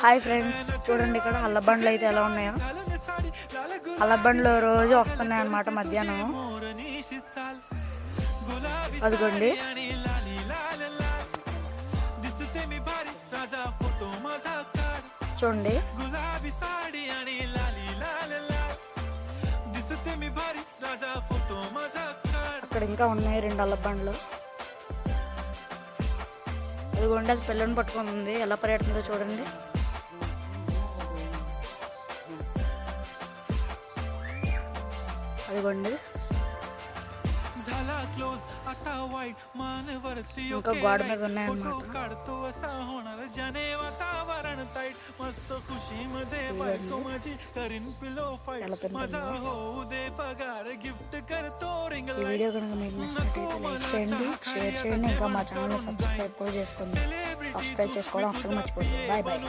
Hi friends, చూడండి ఇక్కడ అల్లబండ్లు అయితే ఎలా ఉన్నాయో. అల్లబండ్లు రోజు వస్తున్నాయి అన్నమాట మధ్యాహ్నం. అదిగోండి, చూడండి అక్కడ ఇంకా ఉన్నాయి 2 అల్లబండ్లు. అదిగోండి, అది పిల్లని పట్టుకొని ఉంది. ఎలా పరిగెడుతుందో చూడండి. అదిగోండి, ఇంకా గోడ మీద ఉన్నాయన్నమాట. ఈ వీడియో కనుక మీకు నచ్చినట్లయితే లైక్ చేయండి, షేర్ చేయండి, ఇంకా మా ఛానల్ని సబ్స్క్రైబ్ కూడా చేసుకోండి. సబ్స్క్రైబ్ చేసుకోవడం అస్సలు మర్చిపోండి. Bye bye.